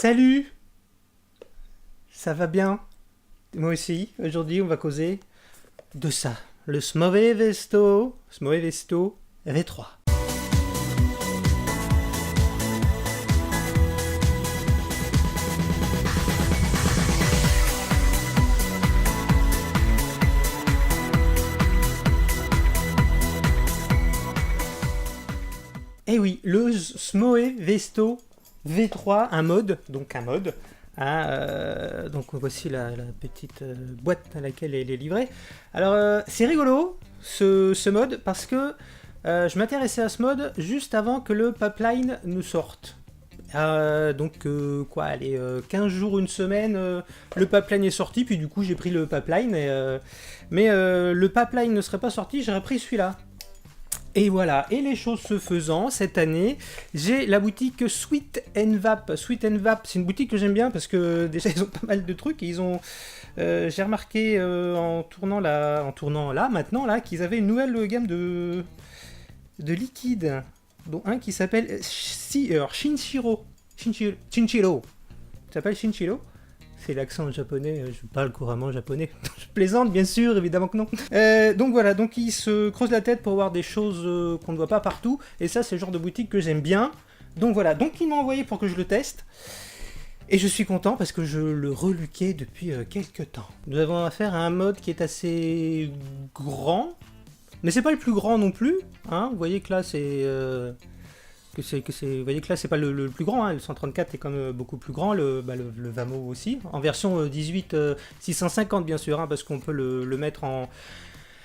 Salut! Ça va bien? Moi aussi. Aujourd'hui, on va causer de ça. Le Smove Vesto V3. Eh oui, le Smoe Vesto V3, un mode, donc voici la petite boîte à laquelle elle est livrée. Alors c'est rigolo ce mode parce que je m'intéressais à ce mode juste avant que le pipeline nous sorte. Allez, 15 jours, une semaine, le pipeline est sorti, puis du coup j'ai pris le pipeline, mais le pipeline ne serait pas sorti, j'aurais pris celui-là. Et voilà, et les choses se faisant, cette année, j'ai la boutique Sweet and Vap. Sweet and Vap, c'est une boutique que j'aime bien parce que déjà ils ont pas mal de trucs. Et ils ont, j'ai remarqué en tournant là maintenant là, qu'ils avaient une nouvelle gamme de liquides, dont un qui s'appelle Shinshiro. Chinchiro. Ça s'appelle Chinchiro. C'est l'accent japonais, je parle couramment japonais. Je plaisante, bien sûr, évidemment que non. Donc voilà, donc ils se creusent la tête pour voir des choses qu'on ne voit pas partout. Et ça, c'est le genre de boutique que j'aime bien. Donc voilà, donc ils m'ont envoyé pour que je le teste. Et je suis content parce que je le reluquais depuis quelques temps. Nous avons affaire à un mode qui est assez grand. Mais c'est pas le plus grand non plus. Hein. Vous voyez que là, vous voyez que là c'est pas le plus grand, hein. Le 134 est quand même beaucoup plus grand, le Vamo aussi, en version 18 650 bien sûr, hein, parce qu'on peut le mettre en...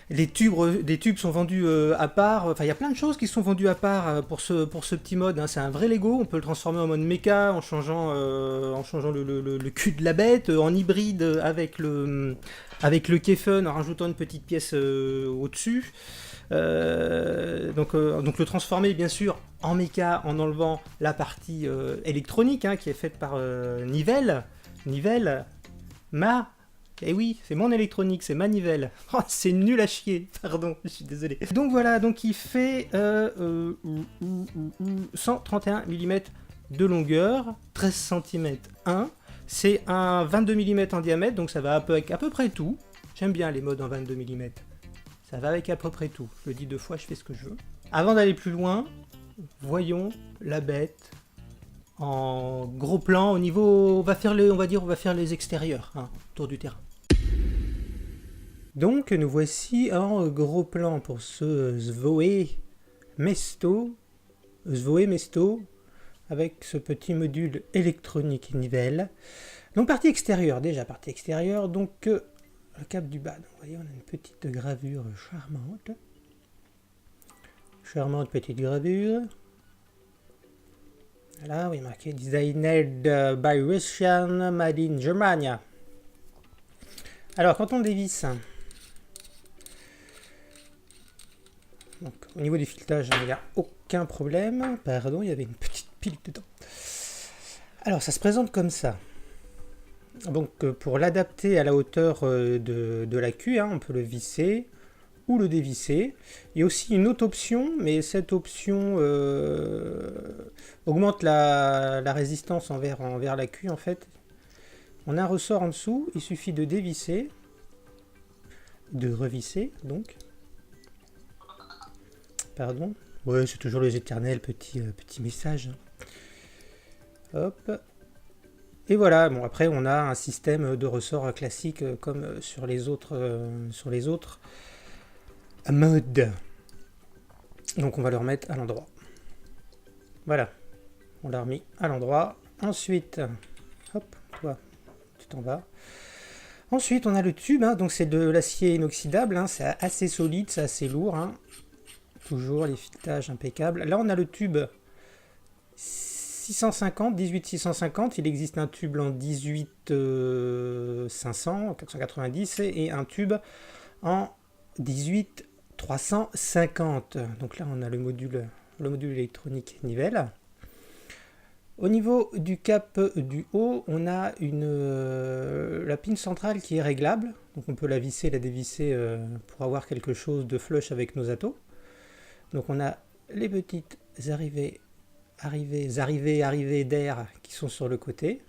des tubes sont vendus à part, enfin il y a plein de choses qui sont vendues à part pour ce petit mode, hein. C'est un vrai Lego, on peut le transformer en mode mecha en changeant le cul de la bête, en hybride avec le Kefun en rajoutant une petite pièce au-dessus. Donc le transformer bien sûr en méca en enlevant la partie électronique, hein, qui est faite par Nivelle, eh oui, c'est mon électronique, c'est ma Nivelle. Oh, c'est nul à chier, pardon, je suis désolé. Donc voilà, donc il fait 131 mm de longueur, 13 cm 1. C'est un 22 mm en diamètre, donc ça va avec à peu près tout. J'aime bien les modes en 22 mm. Ça va avec à peu près tout. Je le dis 2 fois, je fais ce que je veux. Avant d'aller plus loin, voyons la bête en gros plan au niveau... on va faire les extérieurs, hein, autour du terrain. Donc nous voici en gros plan pour ce Svoe Mesto avec ce petit module électronique Nivelle. Donc partie extérieure, donc le cap du bas. Donc, vous voyez, on a une petite gravure charmante. Charmante petite gravure. Voilà, oui, marqué Designed by Russian, made in Germania. Alors, quand on dévisse, donc, au niveau du filetage, il n'y a aucun problème. Pardon, il y avait une petite pile dedans. Alors, ça se présente comme ça. Donc pour l'adapter à la hauteur de la queue, hein, on peut le visser ou le dévisser. Il y a aussi une autre option, mais cette option augmente la résistance envers la queue en fait. On a un ressort en dessous, il suffit de dévisser, de revisser donc. Pardon. Ouais, c'est toujours les éternels petits messages. Hop. Et voilà, bon après on a un système de ressort classique comme sur les autres modes. Donc on va le remettre à l'endroit. Voilà, on l'a remis à l'endroit. Ensuite, hop, toi, tu t'en vas. Ensuite on a le tube, hein, donc c'est de l'acier inoxydable, hein, c'est assez solide, c'est assez lourd. Hein. Toujours les filetages impeccables. Là on a le tube 18 650, il existe un tube en 18 500, 490 et un tube en 18 350. Donc là on a le module électronique Nivelle. Au niveau du cap du haut, on a la pin centrale qui est réglable. Donc on peut la visser, la dévisser pour avoir quelque chose de flush avec nos atos. Donc on a les petites arrivées d'air qui sont sur le côté.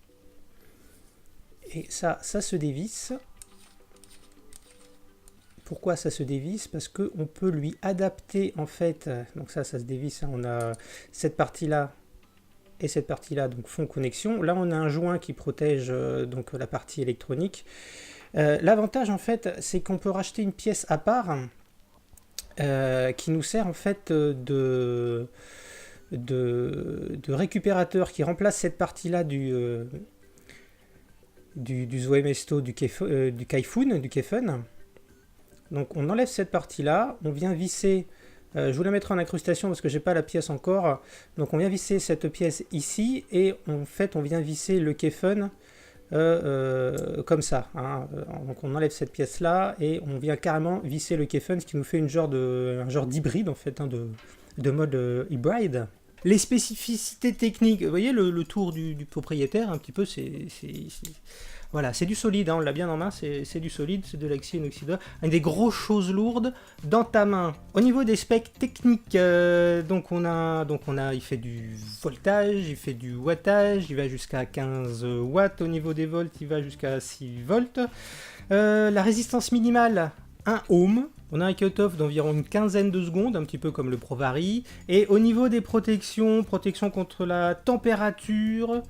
Et ça se dévisse. Pourquoi ça se dévisse? Parce qu'on peut lui adapter en fait, donc ça se dévisse, hein, on a cette partie-là et cette partie-là donc font connexion. Là on a un joint qui protège donc la partie électronique. L'avantage en fait c'est qu'on peut racheter une pièce à part qui nous sert en fait de récupérateur qui remplace cette partie-là du Zoemesto, du Kaifun. Donc on enlève cette partie-là, on vient visser, je vous la mettrai en incrustation parce que j'ai pas la pièce encore, donc on vient visser cette pièce ici, et en fait on vient visser le Kaifun comme ça, hein. Donc on enlève cette pièce-là, et on vient carrément visser le Kaifun, ce qui nous fait un genre d'hybride en fait, hein, de mode hybride. Les spécificités techniques, vous voyez le tour du propriétaire, un petit peu, voilà, c'est du solide, hein, on l'a bien en main, c'est du solide, c'est de l'acier inoxydable, avec des grosses choses lourdes dans ta main. Au niveau des specs techniques, donc on a, il fait du voltage, il fait du wattage, il va jusqu'à 15 watts, au niveau des volts, il va jusqu'à 6 volts. La résistance minimale, 1 ohm. On a un cut-off d'environ une quinzaine de secondes, un petit peu comme le Provari. Et au niveau des protections, protection contre la température,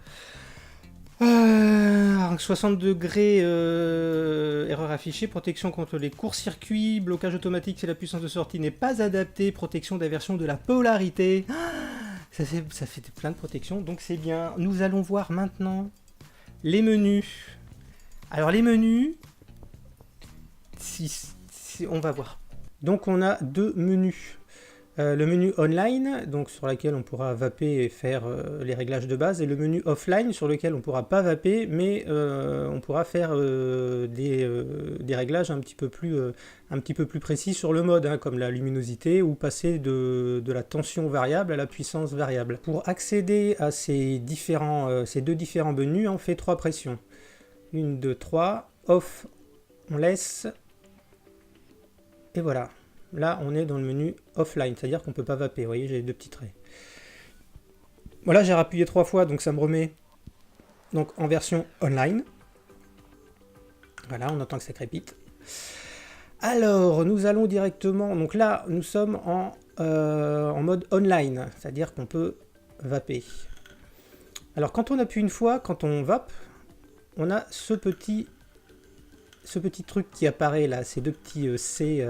60 degrés, erreur affichée, protection contre les courts-circuits, blocage automatique si la puissance de sortie n'est pas adaptée, protection d'inversion de la polarité. Ça fait plein de protections, donc c'est bien. Nous allons voir maintenant les menus. Alors les menus, on va voir. Donc on a deux menus. Le menu online, donc sur lequel on pourra vaper et faire les réglages de base, et le menu offline sur lequel on ne pourra pas vaper, mais on pourra faire des réglages un petit peu plus précis sur le mode, hein, comme la luminosité, ou passer de la tension variable à la puissance variable. Pour accéder à ces deux différents menus, on fait 3 pressions. 1, 2, 3, off, on laisse, et voilà. Là, on est dans le menu offline, c'est-à-dire qu'on ne peut pas vaper. Vous voyez, j'ai les 2 petits traits. Voilà, j'ai rappuyé 3 fois, donc ça me remet donc, en version online. Voilà, on entend que ça crépite. Alors, nous allons directement... Donc là, nous sommes en mode online, c'est-à-dire qu'on peut vaper. Alors, quand on appuie une fois, quand on vape, on a ce petit truc qui apparaît là, ces 2 petits C...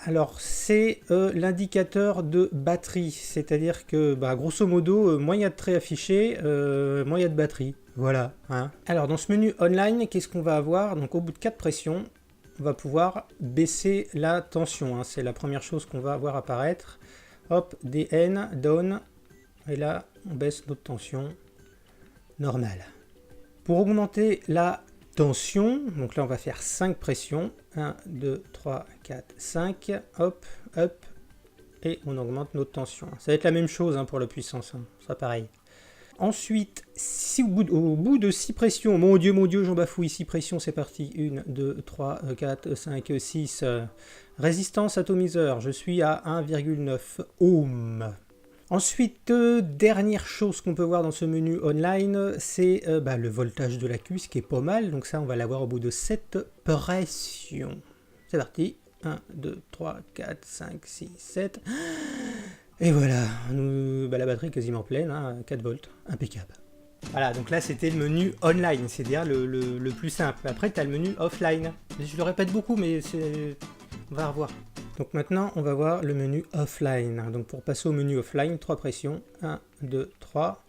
Alors c'est l'indicateur de batterie, c'est-à-dire que grosso modo, moins il y a de traits affichés, moins il y a de batterie. Voilà. Hein. Alors dans ce menu online, qu'est-ce qu'on va avoir? Donc au bout de 4 pressions, on va pouvoir baisser la tension. Hein. C'est la première chose qu'on va voir apparaître. Hop, DN, down, et là on baisse notre tension normale. Pour augmenter la tension, donc là on va faire 5 pressions, 1, 2, 3, 4, 5, hop, hop, et on augmente notre tension. Ça va être la même chose hein, pour la puissance, hein, ça sera pareil. Ensuite, si au bout de 6 pressions, mon Dieu, j'en bafouille, 6 pressions, c'est parti, 1, 2, 3, 4, 5, 6, résistance atomiseur, je suis à 1,9 ohm. Ensuite, dernière chose qu'on peut voir dans ce menu online, c'est le voltage de la cuisse qui est pas mal. Donc ça, on va l'avoir au bout de 7 pressions. C'est parti. 1, 2, 3, 4, 5, 6, 7. Et voilà, la batterie est quasiment pleine, hein, 4 volts, impeccable. Voilà, donc là c'était le menu online, c'est-à-dire le plus simple. Après, tu as le menu offline. Je le répète beaucoup, mais on va revoir. Donc maintenant, on va voir le menu offline. Donc pour passer au menu offline, 3 pressions. 1, 2, 3.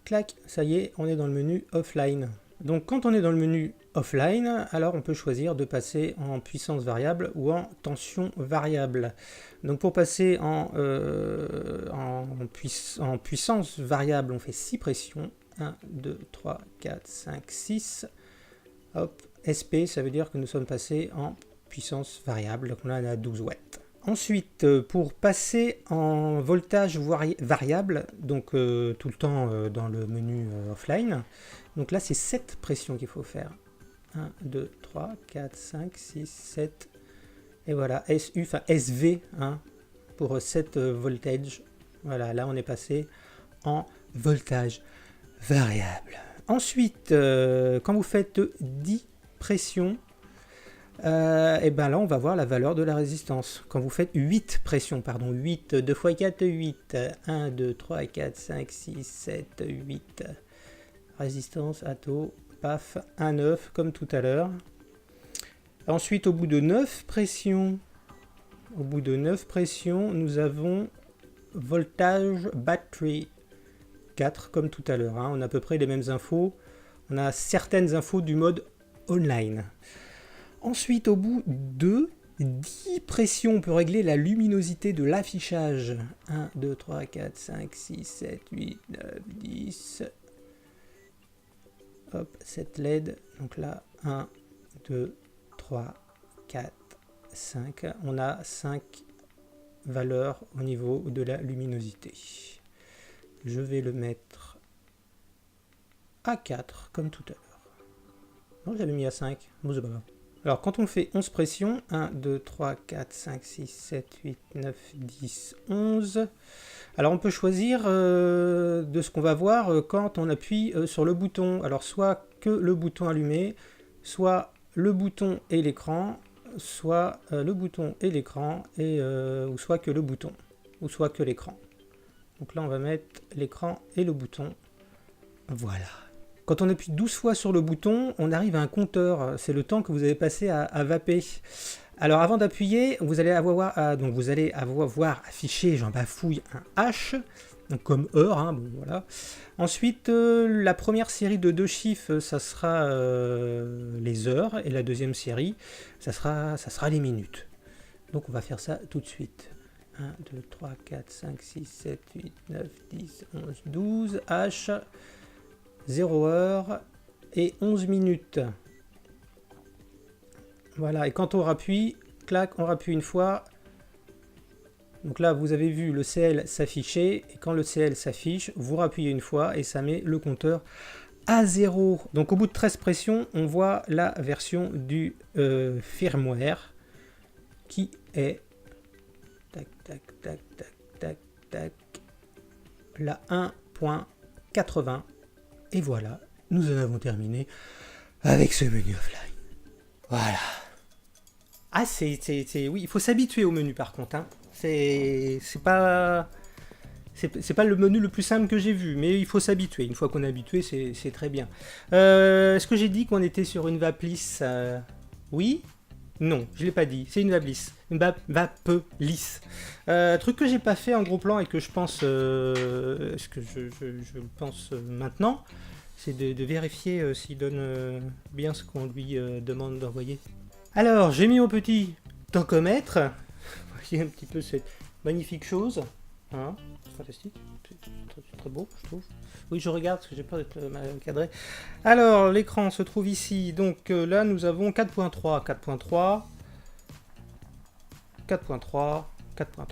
Clac, ça y est, on est dans le menu offline. Donc quand on est dans le menu offline, alors on peut choisir de passer en puissance variable ou en tension variable. Donc pour passer en puissance variable, on fait 6 pressions. 1, 2, 3, 4, 5, 6. Hop, SP, ça veut dire que nous sommes passés en puissance variable, donc là on a 12 watts. Ensuite, pour passer en voltage variable, donc tout le temps dans le menu offline, donc là c'est 7 pressions qu'il faut faire. 1, 2, 3, 4, 5, 6, 7, et voilà, SU, enfin SV, hein, pour 7 voltage. Voilà, là on est passé en voltage variable. Ensuite, quand vous faites 10 pressions, et ben là on va voir la valeur de la résistance. Quand vous faites 8 pressions, pardon, 8, 2 x 4, 8, 1, 2, 3, 4, 5, 6, 7, 8, résistance, atto, paf, 1, 9, comme tout à l'heure. Ensuite, au bout de 9 pressions, nous avons voltage battery 4, comme tout à l'heure. Hein. On a à peu près les mêmes infos. On a certaines infos du mode online. Ensuite, au bout de 10 pressions, on peut régler la luminosité de l'affichage. 1, 2, 3, 4, 5, 6, 7, 8, 9, 10. Hop, cette LED. Donc là, 1, 2, 3, 4, 5. On a 5 valeurs au niveau de la luminosité. Je vais le mettre à 4, comme tout à l'heure. Non, j'avais mis à 5. Bon, c'est pas grave. Alors, quand on fait 11 pressions, 1, 2, 3, 4, 5, 6, 7, 8, 9, 10, 11. Alors, on peut choisir de ce qu'on va voir quand on appuie sur le bouton. Alors, soit que le bouton allumé, soit le bouton et l'écran, soit le bouton et l'écran, ou soit que le bouton, ou soit que l'écran. Donc là, on va mettre l'écran et le bouton. Voilà. Quand on appuie 12 fois sur le bouton, on arrive à un compteur. C'est le temps que vous avez passé à vaper. Alors avant d'appuyer, vous allez avoir affiché, j'en bafouille, un H, donc comme heure. Hein, bon, voilà. Ensuite, la première série de 2 chiffres, ça sera les heures. Et la deuxième série, ça sera les minutes. Donc on va faire ça tout de suite. 1, 2, 3, 4, 5, 6, 7, 8, 9, 10, 11, 12, H... 0 heure et 11 minutes. Voilà, et quand on rappuie, clac, on rappuie une fois. Donc là, vous avez vu le CL s'afficher, et quand le CL s'affiche, vous rappuyez une fois et ça met le compteur à 0. Donc au bout de 13 pressions, on voit la version du firmware qui est tac, tac, tac, tac, tac, tac, la 1.80. Et voilà, nous en avons terminé avec ce menu offline. Voilà. Ah, oui, il faut s'habituer au menu par contre. Hein. C'est pas le menu le plus simple que j'ai vu, mais il faut s'habituer. Une fois qu'on est habitué, c'est très bien. Est-ce que j'ai dit qu'on était sur une vape-lisse Oui. Non, je l'ai pas dit. C'est une vape-lisse. Une vape-lisse. Truc que j'ai pas fait en gros plan et que je pense, ce que je pense maintenant, c'est de vérifier s'il donne bien ce qu'on lui demande d'envoyer. Alors, j'ai mis mon petit tancomètre. Voyez un petit peu cette magnifique chose. Hein, fantastique. C'est très beau, je trouve. Oui, je regarde parce que j'ai peur d'être mal cadré. Alors, l'écran se trouve ici. Donc là, nous avons 4.3, 4.3, 4.3, 4.3.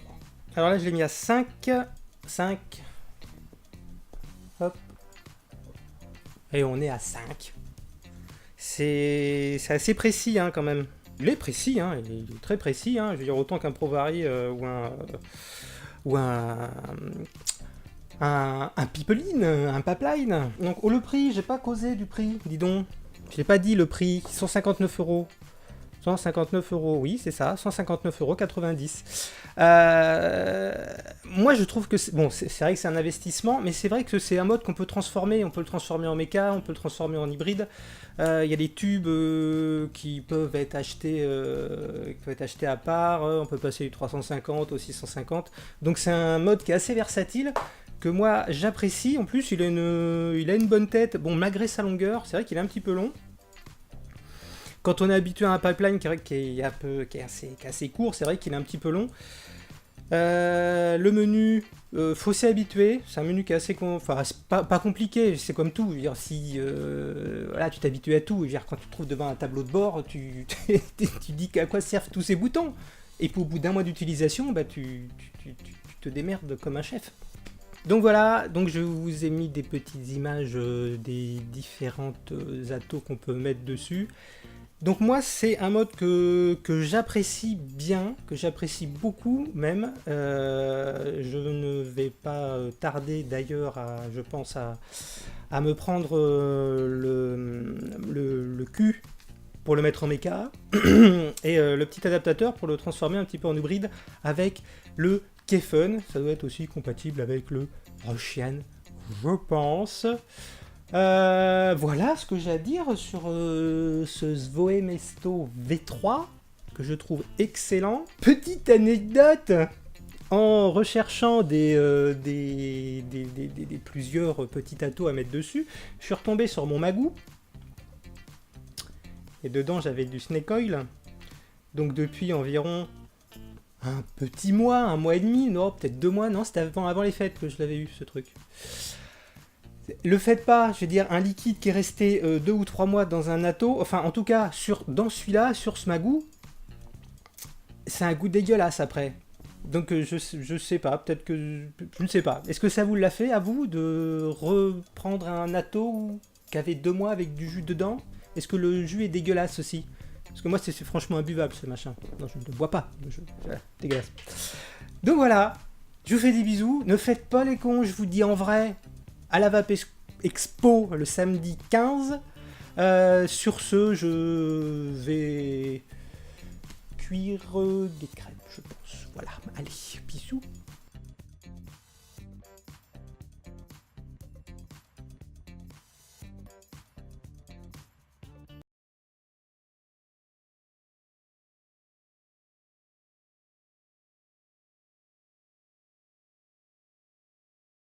Alors là, je l'ai mis à 5. 5. Hop. Et on est à 5. C'est assez précis, hein, quand même. Il est précis, hein, il est très précis. Hein, je veux dire, autant qu'un ProVari ou un pipeline, un pipeline. Donc, le prix, j'ai pas causé du prix, dis donc. Je l'ai pas dit le prix, 159 €. 159 €, oui, c'est ça, 159,90 €. Moi, je trouve que c'est vrai que c'est un investissement, mais c'est vrai que c'est un mode qu'on peut transformer. On peut le transformer en méca, on peut le transformer en hybride. Il y a des tubes qui peuvent être achetés à part. On peut passer du 350 au 650. Donc, c'est un mode qui est assez versatile, que moi, j'apprécie. En plus, il a une bonne tête. Bon, malgré sa longueur, c'est vrai qu'il est un petit peu long. Quand on est habitué à un pipeline qui est assez court, c'est vrai qu'il est un petit peu long. Le menu, faut s'y habituer. C'est un menu qui est assez pas compliqué, c'est comme tout. Je veux dire, si voilà, tu t'habitues à tout, je veux dire, quand tu te trouves devant un tableau de bord, tu dis à quoi servent tous ces boutons. Et puis au bout d'un mois d'utilisation, bah, tu te démerdes comme un chef. Donc voilà, donc je vous ai mis des petites images des différentes attos qu'on peut mettre dessus. Donc moi, c'est un mode que j'apprécie bien, que j'apprécie beaucoup même. Je ne vais pas tarder d'ailleurs, je pense, à me prendre le cul pour le mettre en méca et le petit adaptateur pour le transformer un petit peu en hybride avec le Kefun. Ça doit être aussi compatible avec le Roshian, je pense. Voilà ce que j'ai à dire sur ce Zvoe Mesto V3 que je trouve excellent. Petite anecdote, en recherchant des plusieurs petits atos à mettre dessus, je suis retombé sur mon Magoo et dedans j'avais du Snake Oil. Donc depuis environ un petit mois, un mois et demi, non peut-être 2 mois, non c'était avant les fêtes que je l'avais eu ce truc. Le faites pas, je veux dire, un liquide qui est resté 2 ou 3 mois dans un atto, enfin en tout cas dans celui-là, sur ce Magoo, c'est un goût dégueulasse après. Donc je sais pas, peut-être que... Je ne sais pas. Est-ce que ça vous l'a fait à vous de reprendre un atto qui avait 2 mois avec du jus dedans? Est-ce que le jus est dégueulasse aussi? Parce que moi c'est franchement imbuvable ce machin. Non, je ne le bois pas. Voilà, dégueulasse. Donc voilà, je vous fais des bisous. Ne faites pas les cons, je vous dis en vrai. À la Vape Expo le samedi 15. Sur ce, je vais cuire des crêpes, je pense. Voilà, allez, bisous.